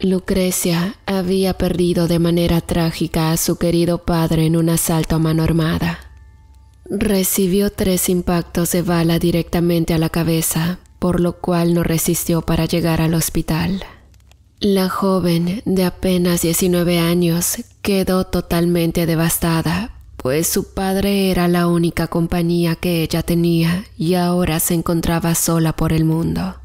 Lucrecia había perdido de manera trágica a su querido padre en un asalto a mano armada. Recibió 3 impactos de bala directamente a la cabeza, por lo cual no resistió para llegar al hospital. La joven, de apenas 19 años, quedó totalmente devastada, pues su padre era la única compañía que ella tenía y ahora se encontraba sola por el mundo.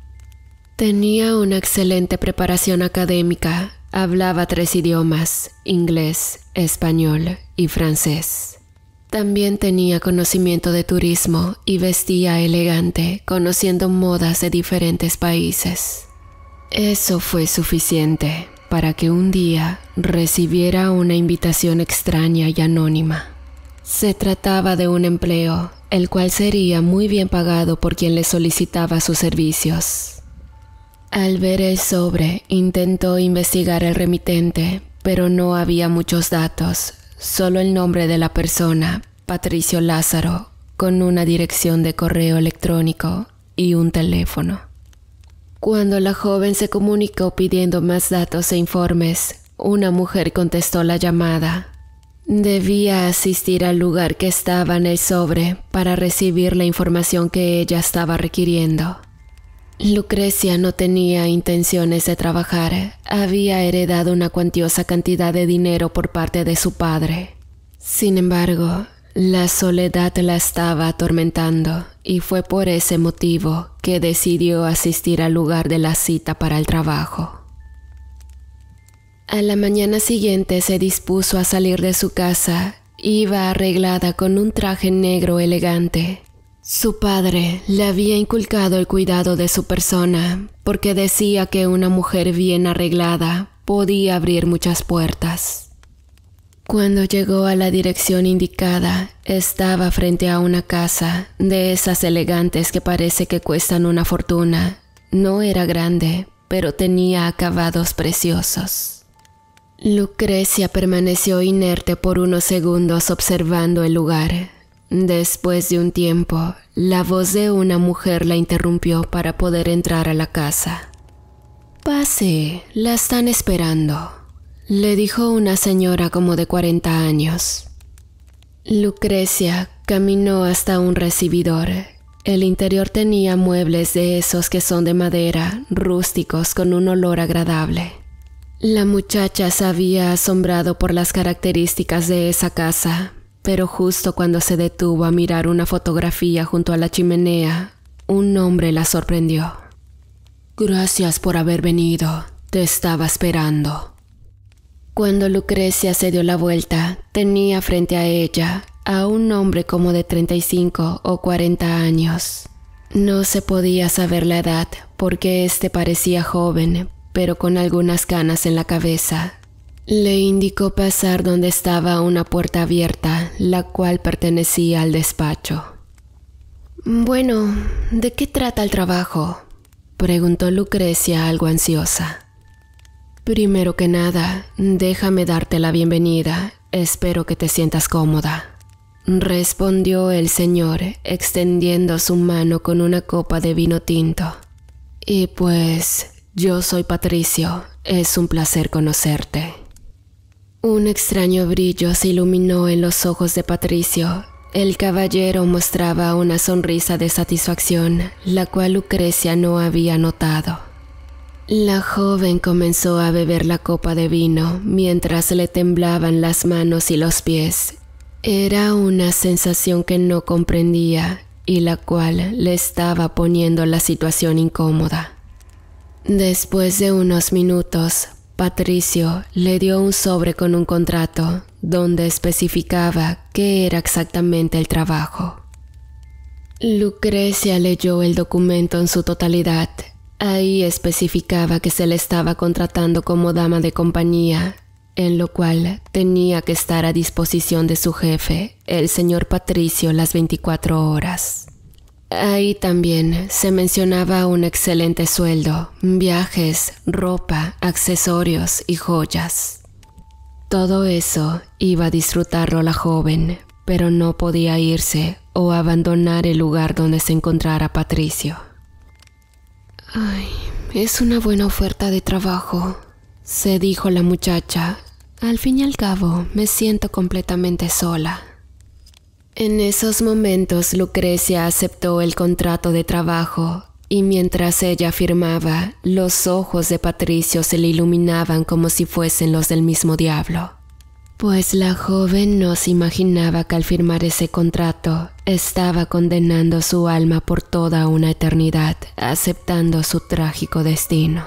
Tenía una excelente preparación académica, hablaba 3 idiomas, inglés, español y francés. También tenía conocimiento de turismo y vestía elegante, conociendo modas de diferentes países. Eso fue suficiente para que un día recibiera una invitación extraña y anónima. Se trataba de un empleo, el cual sería muy bien pagado por quien le solicitaba sus servicios. Al ver el sobre, intentó investigar el remitente, pero no había muchos datos, solo el nombre de la persona, Patricio Lázaro, con una dirección de correo electrónico y un teléfono. Cuando la joven se comunicó pidiendo más datos e informes, una mujer contestó la llamada. Debía asistir al lugar que estaba en el sobre para recibir la información que ella estaba requiriendo. Lucrecia no tenía intenciones de trabajar, había heredado una cuantiosa cantidad de dinero por parte de su padre. Sin embargo, la soledad la estaba atormentando y fue por ese motivo que decidió asistir al lugar de la cita para el trabajo. A la mañana siguiente se dispuso a salir de su casa. Iba arreglada con un traje negro elegante. Su padre le había inculcado el cuidado de su persona porque decía que una mujer bien arreglada podía abrir muchas puertas. Cuando llegó a la dirección indicada, estaba frente a una casa de esas elegantes que parece que cuestan una fortuna. No era grande, pero tenía acabados preciosos. Lucrecia permaneció inerte por unos segundos observando el lugar. Después de un tiempo, la voz de una mujer la interrumpió para poder entrar a la casa. «Pase, la están esperando», le dijo una señora como de 40 años. Lucrecia caminó hasta un recibidor. El interior tenía muebles de esos que son de madera, rústicos con un olor agradable. La muchacha se había asombrado por las características de esa casa, pero justo cuando se detuvo a mirar una fotografía junto a la chimenea, un hombre la sorprendió. «Gracias por haber venido, te estaba esperando». Cuando Lucrecia se dio la vuelta, tenía frente a ella a un hombre como de 35 o 40 años. No se podía saber la edad porque éste parecía joven, pero con algunas canas en la cabeza. Le indicó pasar donde estaba una puerta abierta, la cual pertenecía al despacho. «Bueno, ¿de qué trata el trabajo?», preguntó Lucrecia algo ansiosa. «Primero que nada, déjame darte la bienvenida. Espero que te sientas cómoda», respondió el señor, extendiendo su mano con una copa de vino tinto. «Y pues, yo soy Patricio. Es un placer conocerte». Un extraño brillo se iluminó en los ojos de Patricio. El caballero mostraba una sonrisa de satisfacción, la cual Lucrecia no había notado. La joven comenzó a beber la copa de vino mientras le temblaban las manos y los pies. Era una sensación que no comprendía y la cual le estaba poniendo la situación incómoda. Después de unos minutos, Patricio le dio un sobre con un contrato donde especificaba qué era exactamente el trabajo. Lucrecia leyó el documento en su totalidad. Ahí especificaba que se le estaba contratando como dama de compañía, en lo cual tenía que estar a disposición de su jefe, el señor Patricio, las 24 horas. Ahí también se mencionaba un excelente sueldo, viajes, ropa, accesorios y joyas. Todo eso iba a disfrutarlo la joven, pero no podía irse o abandonar el lugar donde se encontrara Patricio. «Ay, es una buena oferta de trabajo», se dijo la muchacha. Al fin y al cabo, me siento completamente sola. En esos momentos, Lucrecia aceptó el contrato de trabajo y mientras ella firmaba, los ojos de Patricio se le iluminaban como si fuesen los del mismo diablo. Pues la joven no se imaginaba que al firmar ese contrato estaba condenando su alma por toda una eternidad, aceptando su trágico destino.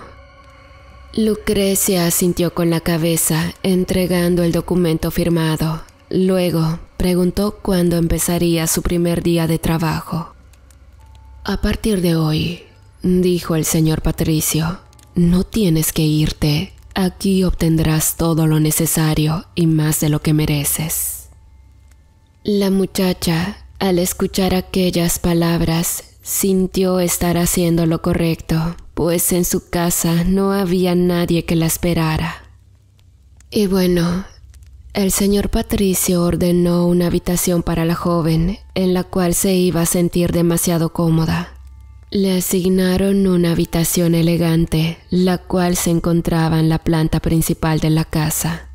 Lucrecia asintió con la cabeza, entregando el documento firmado. Luego preguntó cuándo empezaría su primer día de trabajo. «A partir de hoy», dijo el señor Patricio, «no tienes que irte. Aquí obtendrás todo lo necesario y más de lo que mereces». La muchacha, al escuchar aquellas palabras, sintió estar haciendo lo correcto, pues en su casa no había nadie que la esperara. Y bueno, el señor Patricio ordenó una habitación para la joven, en la cual se iba a sentir demasiado cómoda. Le asignaron una habitación elegante, la cual se encontraba en la planta principal de la casa.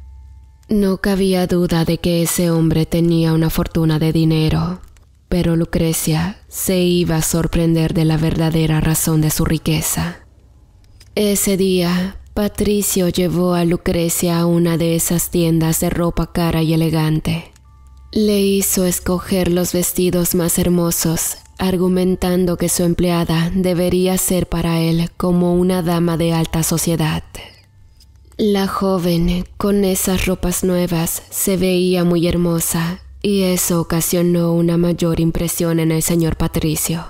No cabía duda de que ese hombre tenía una fortuna de dinero, pero Lucrecia se iba a sorprender de la verdadera razón de su riqueza. Ese día, Patricio llevó a Lucrecia a una de esas tiendas de ropa cara y elegante. Le hizo escoger los vestidos más hermosos, argumentando que su empleada debería ser para él como una dama de alta sociedad. La joven, con esas ropas nuevas, se veía muy hermosa, y eso ocasionó una mayor impresión en el señor Patricio.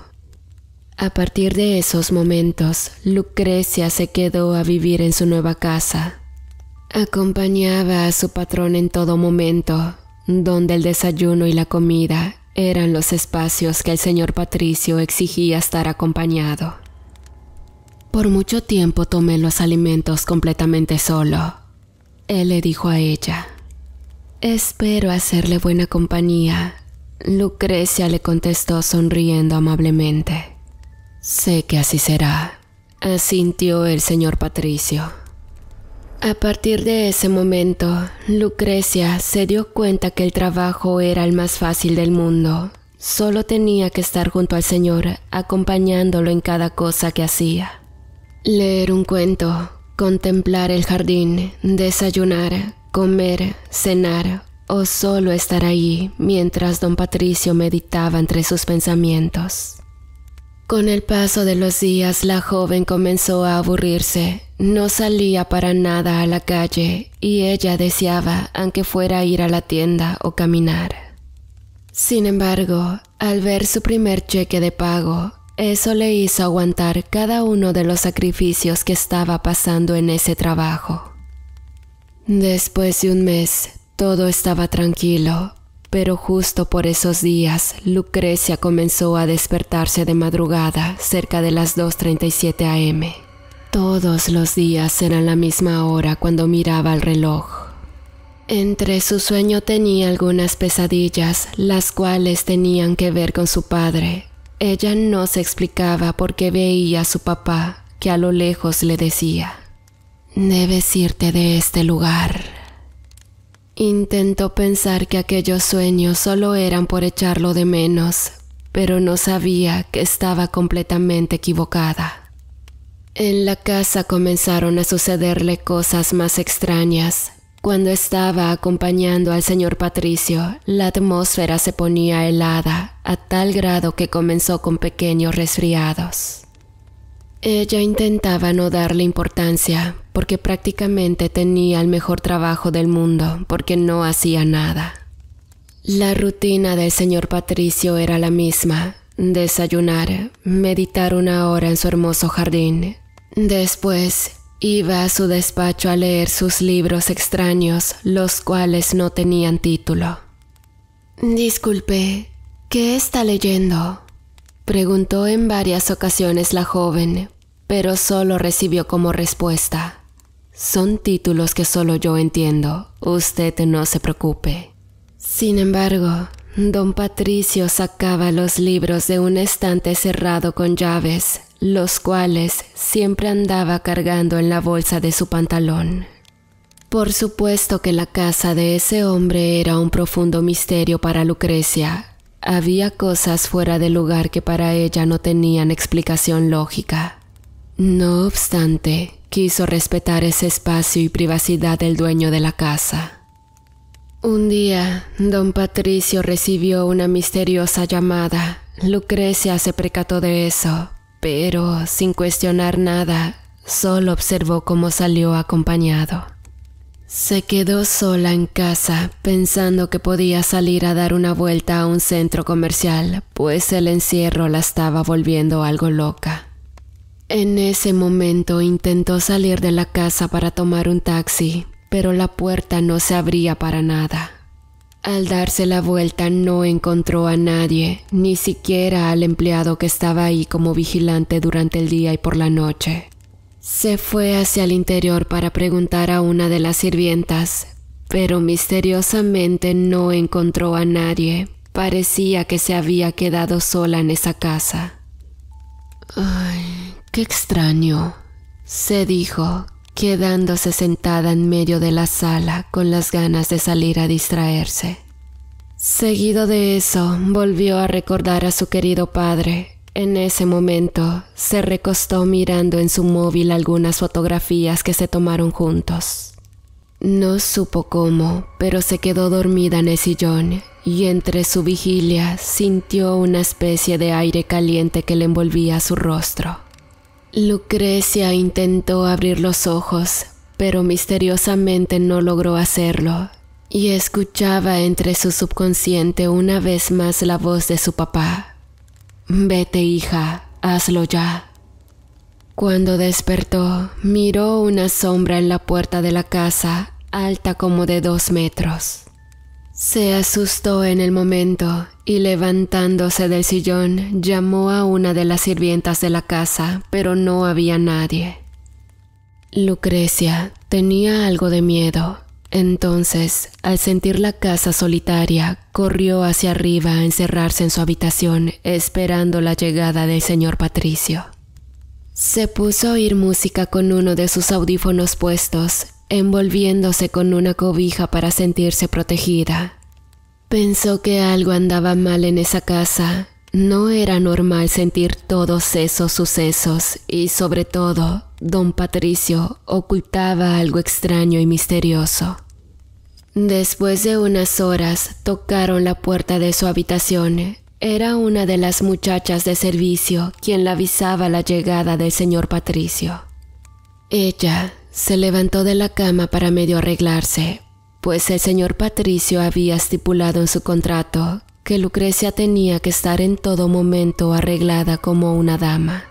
A partir de esos momentos, Lucrecia se quedó a vivir en su nueva casa. Acompañaba a su patrón en todo momento, donde el desayuno y la comida eran los espacios que el señor Patricio exigía estar acompañado. «Por mucho tiempo tomé los alimentos completamente solo», él le dijo a ella. «Espero hacerle buena compañía», Lucrecia le contestó sonriendo amablemente. «Sé que así será», asintió el señor Patricio. A partir de ese momento, Lucrecia se dio cuenta que el trabajo era el más fácil del mundo. Solo tenía que estar junto al señor, acompañándolo en cada cosa que hacía. Leer un cuento, contemplar el jardín, desayunar, comer, cenar o solo estar ahí mientras don Patricio meditaba entre sus pensamientos. Con el paso de los días, la joven comenzó a aburrirse. No salía para nada a la calle y ella deseaba, aunque fuera a ir a la tienda o caminar. Sin embargo, al ver su primer cheque de pago, eso le hizo aguantar cada uno de los sacrificios que estaba pasando en ese trabajo. Después de un mes, todo estaba tranquilo. Pero justo por esos días, Lucrecia comenzó a despertarse de madrugada, cerca de las 2:37 am. Todos los días eran la misma hora cuando miraba el reloj. Entre su sueño tenía algunas pesadillas, las cuales tenían que ver con su padre. Ella no se explicaba por qué veía a su papá, que a lo lejos le decía: «Debes irte de este lugar». Intentó pensar que aquellos sueños solo eran por echarlo de menos, pero no sabía que estaba completamente equivocada. En la casa comenzaron a sucederle cosas más extrañas. Cuando estaba acompañando al señor Patricio, la atmósfera se ponía helada, a tal grado que comenzó con pequeños resfriados. Ella intentaba no darle importancia, porque prácticamente tenía el mejor trabajo del mundo, porque no hacía nada. La rutina del señor Patricio era la misma: desayunar, meditar 1 hora en su hermoso jardín. Después, iba a su despacho a leer sus libros extraños, los cuales no tenían título. «Disculpe, ¿qué está leyendo?», preguntó en varias ocasiones la joven, pero solo recibió como respuesta: «Son títulos que solo yo entiendo, usted no se preocupe». Sin embargo, don Patricio sacaba los libros de un estante cerrado con llaves, los cuales siempre andaba cargando en la bolsa de su pantalón. Por supuesto que la casa de ese hombre era un profundo misterio para Lucrecia. Había cosas fuera de lugar que para ella no tenían explicación lógica. No obstante, quiso respetar ese espacio y privacidad del dueño de la casa. Un día, don Patricio recibió una misteriosa llamada. Lucrecia se percató de eso, pero sin cuestionar nada, solo observó cómo salió acompañado. Se quedó sola en casa, pensando que podía salir a dar una vuelta a un centro comercial, pues el encierro la estaba volviendo algo loca. En ese momento intentó salir de la casa para tomar un taxi, pero la puerta no se abría para nada. Al darse la vuelta no encontró a nadie, ni siquiera al empleado que estaba ahí como vigilante durante el día y por la noche. Se fue hacia el interior para preguntar a una de las sirvientas, pero misteriosamente no encontró a nadie. Parecía que se había quedado sola en esa casa. «Ay, qué extraño», se dijo, quedándose sentada en medio de la sala con las ganas de salir a distraerse. Seguido de eso, volvió a recordar a su querido padre. En ese momento, se recostó mirando en su móvil algunas fotografías que se tomaron juntos. No supo cómo, pero se quedó dormida en el sillón y entre su vigilia sintió una especie de aire caliente que le envolvía su rostro. Lucrecia intentó abrir los ojos, pero misteriosamente no logró hacerlo, y escuchaba entre su subconsciente una vez más la voz de su papá. «Vete, hija, hazlo ya». Cuando despertó, miró una sombra en la puerta de la casa, alta como de 2 metros. Se asustó en el momento y levantándose del sillón, llamó a una de las sirvientas de la casa, pero no había nadie. Lucrecia tenía algo de miedo. Entonces, al sentir la casa solitaria, corrió hacia arriba a encerrarse en su habitación, esperando la llegada del señor Patricio. Se puso a oír música con uno de sus audífonos puestos, envolviéndose con una cobija para sentirse protegida. Pensó que algo andaba mal en esa casa. No era normal sentir todos esos sucesos y, sobre todo, don Patricio ocultaba algo extraño y misterioso. Después de unas horas, tocaron la puerta de su habitación. Era una de las muchachas de servicio quien le avisaba la llegada del señor Patricio. Ella se levantó de la cama para medio arreglarse, pues el señor Patricio había estipulado en su contrato que Lucrecia tenía que estar en todo momento arreglada como una dama.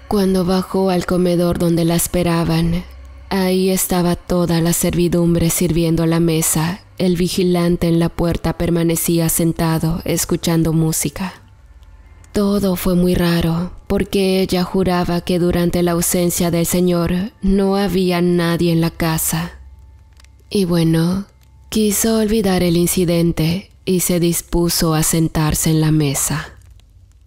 Cuando bajó al comedor donde la esperaban, ahí estaba toda la servidumbre sirviendo a la mesa. El vigilante en la puerta permanecía sentado, escuchando música. Todo fue muy raro, porque ella juraba que durante la ausencia del señor no había nadie en la casa. Y bueno, quiso olvidar el incidente y se dispuso a sentarse en la mesa.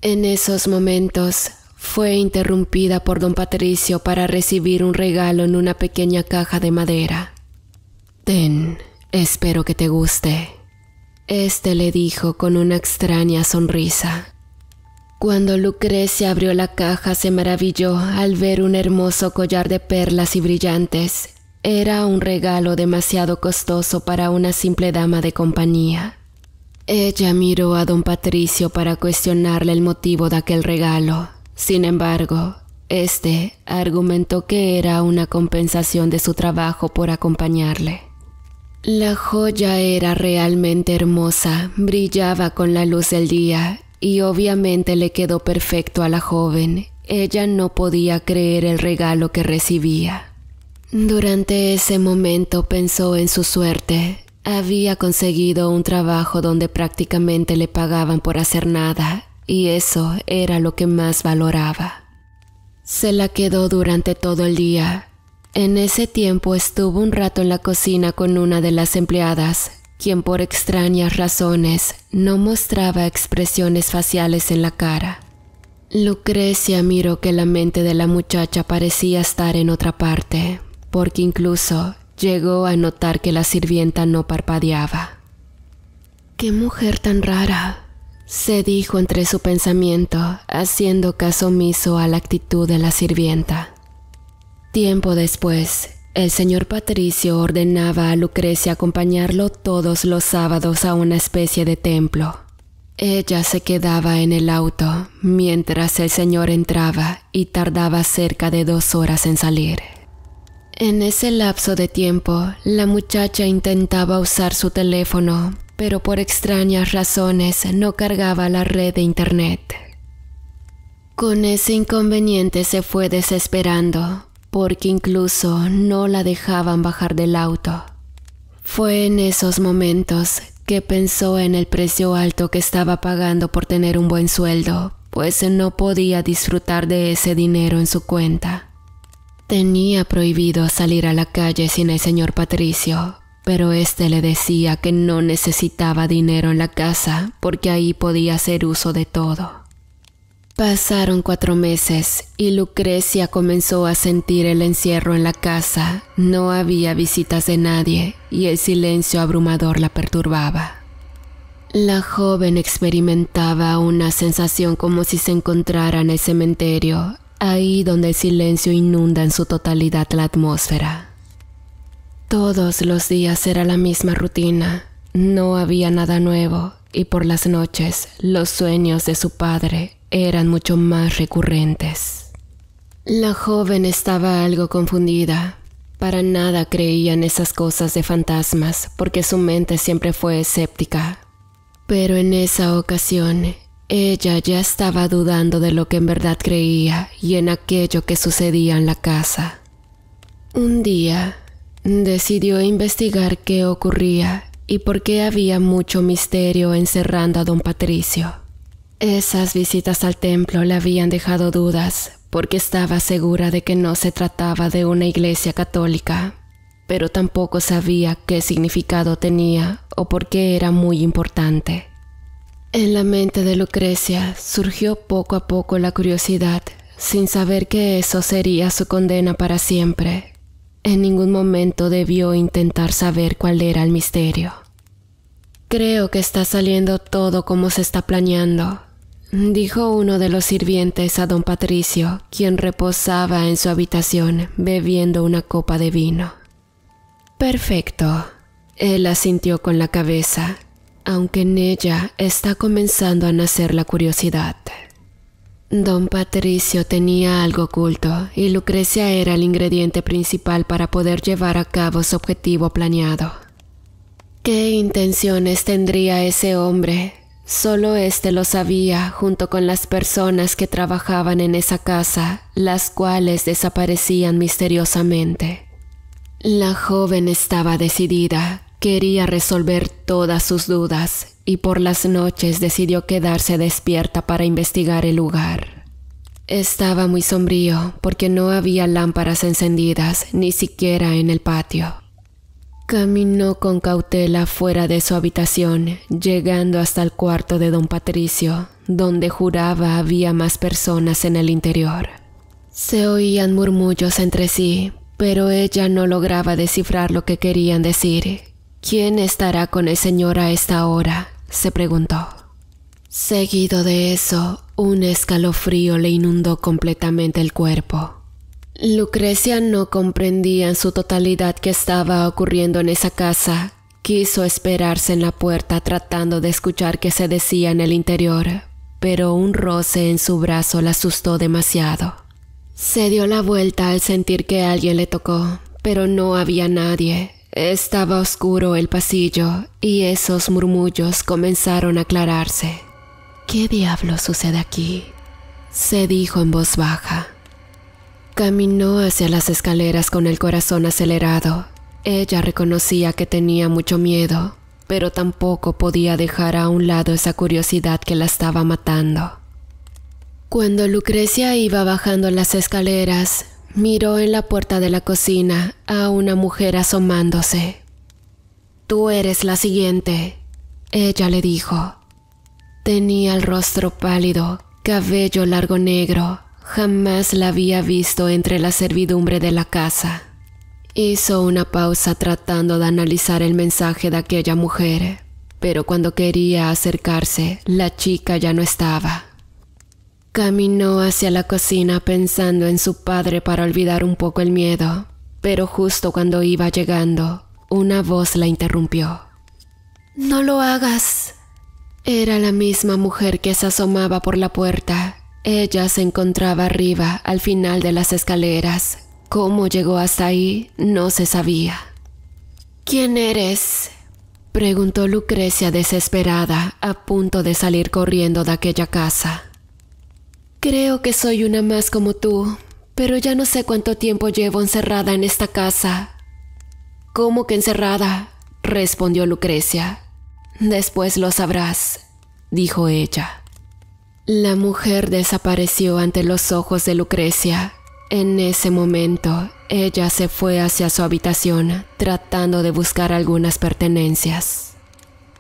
En esos momentos, fue interrumpida por don Patricio para recibir un regalo en una pequeña caja de madera. «Ten, espero que te guste», le dijo con una extraña sonrisa. Cuando Lucrecia abrió la caja se maravilló al ver un hermoso collar de perlas y brillantes. Era un regalo demasiado costoso para una simple dama de compañía. Ella miró a don Patricio para cuestionarle el motivo de aquel regalo. Sin embargo, argumentó que era una compensación de su trabajo por acompañarle. La joya era realmente hermosa, brillaba con la luz del día y obviamente le quedó perfecto a la joven. Ella no podía creer el regalo que recibía. Durante ese momento pensó en su suerte. Había conseguido un trabajo donde prácticamente le pagaban por hacer nada. Y eso era lo que más valoraba. Se la quedó durante todo el día. En ese tiempo estuvo un rato en la cocina con una de las empleadas, quien por extrañas razones no mostraba expresiones faciales en la cara. Lucrecia miró que la mente de la muchacha parecía estar en otra parte, porque incluso llegó a notar que la sirvienta no parpadeaba. «¡Qué mujer tan rara!», se dijo entre su pensamiento, haciendo caso omiso a la actitud de la sirvienta. Tiempo después, el señor Patricio ordenaba a Lucrecia acompañarlo todos los sábados a una especie de templo. Ella se quedaba en el auto mientras el señor entraba y tardaba cerca de 2 horas en salir. En ese lapso de tiempo, la muchacha intentaba usar su teléfono, pero por extrañas razones no cargaba la red de internet. Con ese inconveniente se fue desesperando, porque incluso no la dejaban bajar del auto. Fue en esos momentos que pensó en el precio alto que estaba pagando por tener un buen sueldo, pues no podía disfrutar de ese dinero en su cuenta. Tenía prohibido salir a la calle sin el señor Patricio, pero éste le decía que no necesitaba dinero en la casa porque ahí podía hacer uso de todo. Pasaron 4 meses y Lucrecia comenzó a sentir el encierro en la casa. No había visitas de nadie y el silencio abrumador la perturbaba. La joven experimentaba una sensación como si se encontrara en el cementerio, ahí donde el silencio inunda en su totalidad la atmósfera. Todos los días era la misma rutina, no había nada nuevo y por las noches los sueños de su padre eran mucho más recurrentes. La joven estaba algo confundida. Para nada creía en esas cosas de fantasmas porque su mente siempre fue escéptica. Pero en esa ocasión, ella ya estaba dudando de lo que en verdad creía y en aquello que sucedía en la casa. Un día, decidió investigar qué ocurría y por qué había mucho misterio encerrando a don Patricio. Esas visitas al templo le habían dejado dudas, porque estaba segura de que no se trataba de una iglesia católica, pero tampoco sabía qué significado tenía o por qué era muy importante. En la mente de Lucrecia surgió poco a poco la curiosidad, sin saber que eso sería su condena para siempre. En ningún momento debió intentar saber cuál era el misterio. «Creo que está saliendo todo como se está planeando», dijo uno de los sirvientes a don Patricio, quien reposaba en su habitación bebiendo una copa de vino. «Perfecto», él asintió con la cabeza, aunque en ella está comenzando a nacer la curiosidad. Don Patricio tenía algo oculto y Lucrecia era el ingrediente principal para poder llevar a cabo su objetivo planeado. ¿Qué intenciones tendría ese hombre? Solo éste lo sabía, junto con las personas que trabajaban en esa casa, las cuales desaparecían misteriosamente. La joven estaba decidida, quería resolver todas sus dudas y por las noches decidió quedarse despierta para investigar el lugar. Estaba muy sombrío porque no había lámparas encendidas, ni siquiera en el patio. Caminó con cautela fuera de su habitación, llegando hasta el cuarto de don Patricio, donde juraba había más personas en el interior. Se oían murmullos entre sí, pero ella no lograba descifrar lo que querían decir. «¿Quién estará con el señor a esta hora?», se preguntó. Seguido de eso, un escalofrío le inundó completamente el cuerpo. Lucrecia no comprendía en su totalidad qué estaba ocurriendo en esa casa. Quiso esperarse en la puerta tratando de escuchar qué se decía en el interior, pero un roce en su brazo la asustó demasiado. Se dio la vuelta al sentir que alguien le tocó, pero no había nadie. Estaba oscuro el pasillo y esos murmullos comenzaron a aclararse. «¿Qué diablos sucede aquí?», se dijo en voz baja. Caminó hacia las escaleras con el corazón acelerado. Ella reconocía que tenía mucho miedo, pero tampoco podía dejar a un lado esa curiosidad que la estaba matando. Cuando Lucrecia iba bajando las escaleras, miró en la puerta de la cocina a una mujer asomándose. «Tú eres la siguiente», ella le dijo. Tenía el rostro pálido, cabello largo negro. Jamás la había visto entre la servidumbre de la casa. Hizo una pausa tratando de analizar el mensaje de aquella mujer, pero cuando quería acercarse, la chica ya no estaba. Caminó hacia la cocina pensando en su padre para olvidar un poco el miedo, pero justo cuando iba llegando, una voz la interrumpió. «¡No lo hagas!». Era la misma mujer que se asomaba por la puerta. Ella se encontraba arriba, al final de las escaleras. Cómo llegó hasta ahí, no se sabía. «¿Quién eres?», preguntó Lucrecia desesperada, a punto de salir corriendo de aquella casa. «Creo que soy una más como tú, pero ya no sé cuánto tiempo llevo encerrada en esta casa». «¿Cómo que encerrada?», respondió Lucrecia. «Después lo sabrás», dijo ella. La mujer desapareció ante los ojos de Lucrecia. En ese momento, ella se fue hacia su habitación, tratando de buscar algunas pertenencias.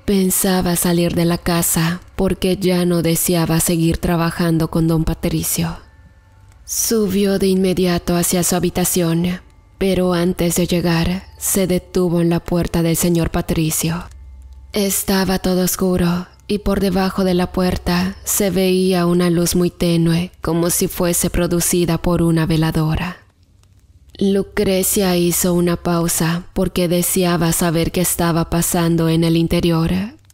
Pensaba salir de la casa porque ya no deseaba seguir trabajando con don Patricio. Subió de inmediato hacia su habitación, pero antes de llegar, se detuvo en la puerta del señor Patricio. Estaba todo oscuro y por debajo de la puerta se veía una luz muy tenue, como si fuese producida por una veladora. Lucrecia hizo una pausa porque deseaba saber qué estaba pasando en el interior,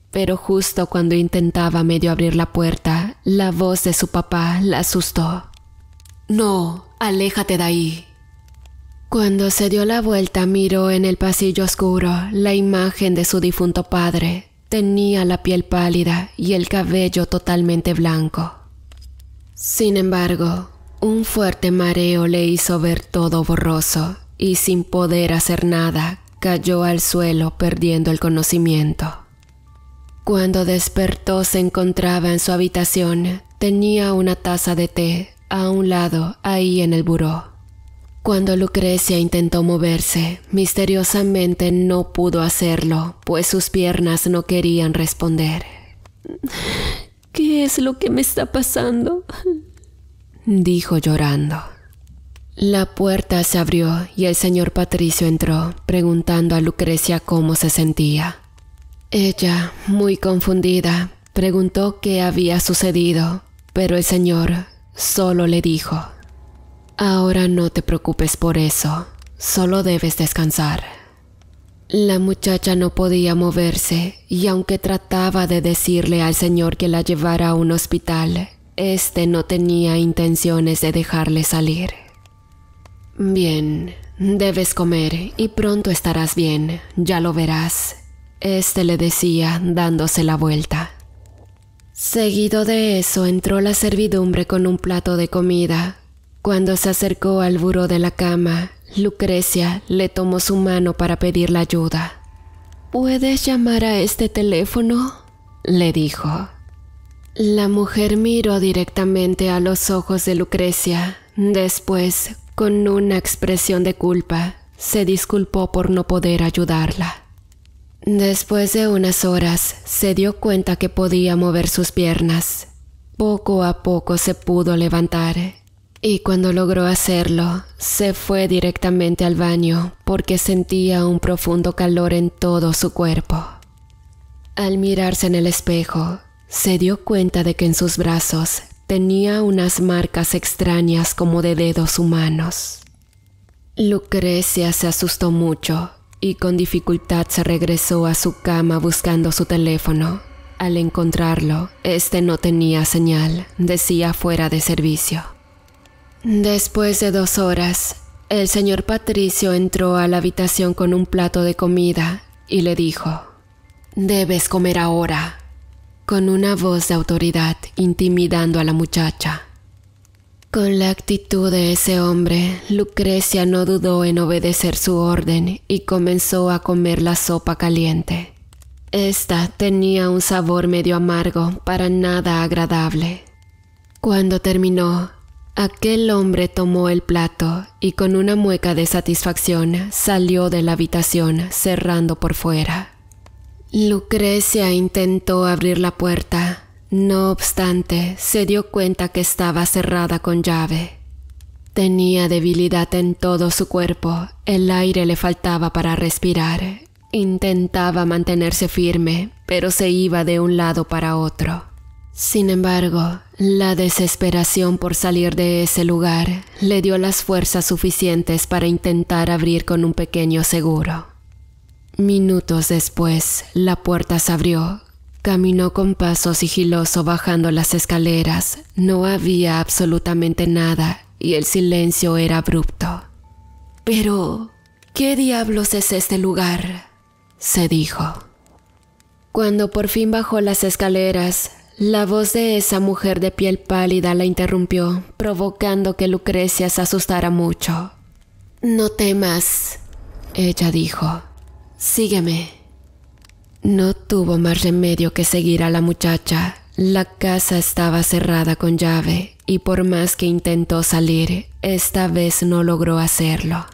pero justo cuando intentaba medio abrir la puerta, la voz de su papá la asustó. «No, aléjate de ahí». Cuando se dio la vuelta, miró en el pasillo oscuro la imagen de su difunto padre. Tenía la piel pálida y el cabello totalmente blanco. Sin embargo, un fuerte mareo le hizo ver todo borroso y sin poder hacer nada, cayó al suelo perdiendo el conocimiento. Cuando despertó se encontraba en su habitación. Tenía una taza de té a un lado, ahí en el buró. Cuando Lucrecia intentó moverse, misteriosamente no pudo hacerlo, pues sus piernas no querían responder. «¿Qué es lo que me está pasando?», dijo llorando. La puerta se abrió y el señor Patricio entró, preguntando a Lucrecia cómo se sentía. Ella, muy confundida, preguntó qué había sucedido, pero el señor solo le dijo: «Ahora no te preocupes por eso, solo debes descansar». La muchacha no podía moverse y aunque trataba de decirle al señor que la llevara a un hospital, este no tenía intenciones de dejarle salir. «Bien, debes comer y pronto estarás bien, ya lo verás», este le decía dándose la vuelta. Seguido de eso entró la servidumbre con un plato de comida. Cuando se acercó al buró de la cama, Lucrecia le tomó su mano para pedirle ayuda. «¿Puedes llamar a este teléfono?», le dijo. La mujer miró directamente a los ojos de Lucrecia. Después, con una expresión de culpa, se disculpó por no poder ayudarla. Después de unas horas, se dio cuenta que podía mover sus piernas. Poco a poco se pudo levantar. Y cuando logró hacerlo, se fue directamente al baño porque sentía un profundo calor en todo su cuerpo. Al mirarse en el espejo, se dio cuenta de que en sus brazos tenía unas marcas extrañas como de dedos humanos. Lucrecia se asustó mucho y con dificultad se regresó a su cama buscando su teléfono. Al encontrarlo, este no tenía señal, decía fuera de servicio. Después de 2 horas, el señor Patricio entró a la habitación con un plato de comida y le dijo: «Debes comer ahora», con una voz de autoridad intimidando a la muchacha. Con la actitud de ese hombre, Lucrecia no dudó en obedecer su orden y comenzó a comer la sopa caliente. Esta tenía un sabor medio amargo, para nada agradable. Cuando terminó, aquel hombre tomó el plato y con una mueca de satisfacción salió de la habitación, cerrando por fuera. Lucrecia intentó abrir la puerta. No obstante, se dio cuenta que estaba cerrada con llave. Tenía debilidad en todo su cuerpo, el aire le faltaba para respirar. Intentaba mantenerse firme, pero se iba de un lado para otro. Sin embargo, la desesperación por salir de ese lugar le dio las fuerzas suficientes para intentar abrir con un pequeño seguro. Minutos después, la puerta se abrió. Caminó con paso sigiloso bajando las escaleras. No había absolutamente nada y el silencio era abrupto. «Pero, ¿qué diablos es este lugar?», se dijo. Cuando por fin bajó las escaleras, la voz de esa mujer de piel pálida la interrumpió, provocando que Lucrecia se asustara mucho. «No temas», ella dijo. «Sígueme». No tuvo más remedio que seguir a la muchacha. La casa estaba cerrada con llave y por más que intentó salir, esta vez no logró hacerlo.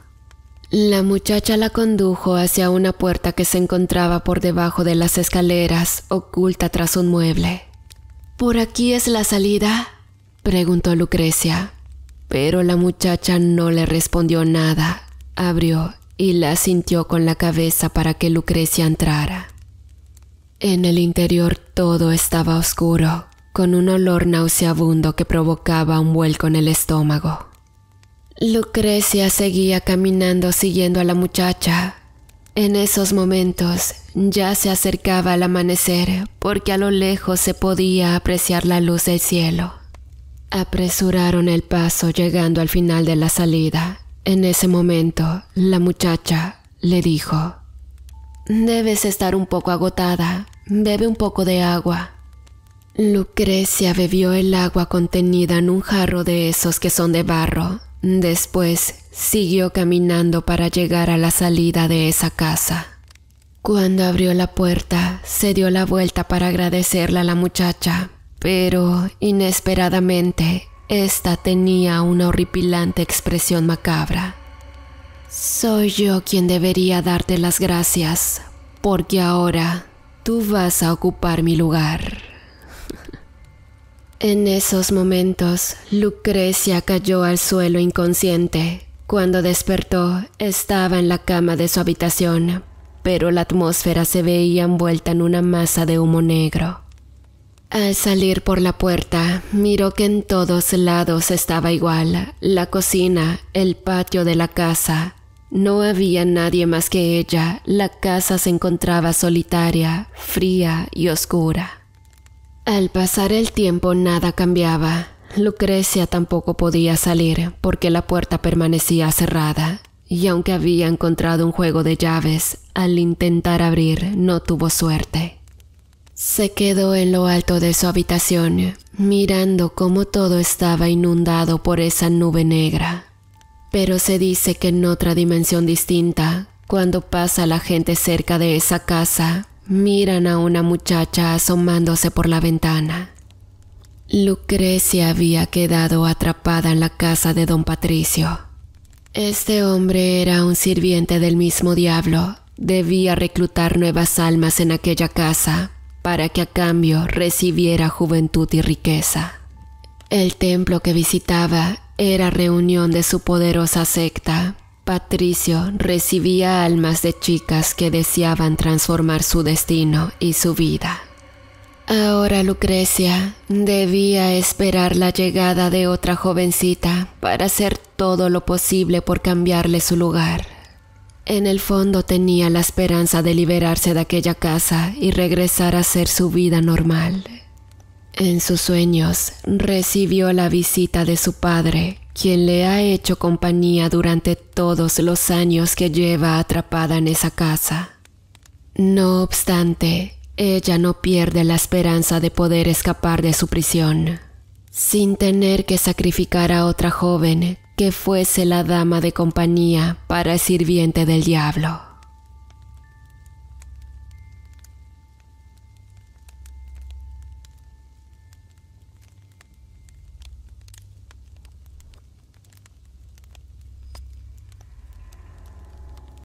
La muchacha la condujo hacia una puerta que se encontraba por debajo de las escaleras, oculta tras un mueble. «¿Por aquí es la salida?», preguntó Lucrecia, pero la muchacha no le respondió nada. Abrió y la asintió con la cabeza para que Lucrecia entrara. En el interior todo estaba oscuro, con un olor nauseabundo que provocaba un vuelco en el estómago. Lucrecia seguía caminando siguiendo a la muchacha. En esos momentos ya se acercaba al amanecer porque a lo lejos se podía apreciar la luz del cielo. Apresuraron el paso llegando al final de la salida. En ese momento, la muchacha le dijo: «Debes estar un poco agotada, bebe un poco de agua». Lucrecia bebió el agua contenida en un jarro de esos que son de barro. Después siguió caminando para llegar a la salida de esa casa. Cuando abrió la puerta, se dio la vuelta para agradecerle a la muchacha, pero inesperadamente, esta tenía una horripilante expresión macabra. «Soy yo quien debería darte las gracias, porque ahora tú vas a ocupar mi lugar». En esos momentos, Lucrecia cayó al suelo inconsciente. Cuando despertó, estaba en la cama de su habitación, pero la atmósfera se veía envuelta en una masa de humo negro. Al salir por la puerta, miró que en todos lados estaba igual: la cocina, el patio de la casa. No había nadie más que ella. La casa se encontraba solitaria, fría y oscura. Al pasar el tiempo nada cambiaba. Lucrecia tampoco podía salir porque la puerta permanecía cerrada, y aunque había encontrado un juego de llaves, al intentar abrir no tuvo suerte. Se quedó en lo alto de su habitación, mirando cómo todo estaba inundado por esa nube negra. Pero se dice que en otra dimensión distinta, cuando pasa la gente cerca de esa casa, miran a una muchacha asomándose por la ventana. Lucrecia había quedado atrapada en la casa de don Patricio. Este hombre era un sirviente del mismo diablo. Debía reclutar nuevas almas en aquella casa para que a cambio recibiera juventud y riqueza. El templo que visitaba era reunión de su poderosa secta. Patricio recibía almas de chicas que deseaban transformar su destino y su vida. Ahora Lucrecia debía esperar la llegada de otra jovencita para hacer todo lo posible por cambiarle su lugar. En el fondo tenía la esperanza de liberarse de aquella casa y regresar a hacer su vida normal. En sus sueños recibió la visita de su padre, quien le ha hecho compañía durante todos los años que lleva atrapada en esa casa. No obstante, ella no pierde la esperanza de poder escapar de su prisión, sin tener que sacrificar a otra joven que fuese la dama de compañía para el sirviente del diablo.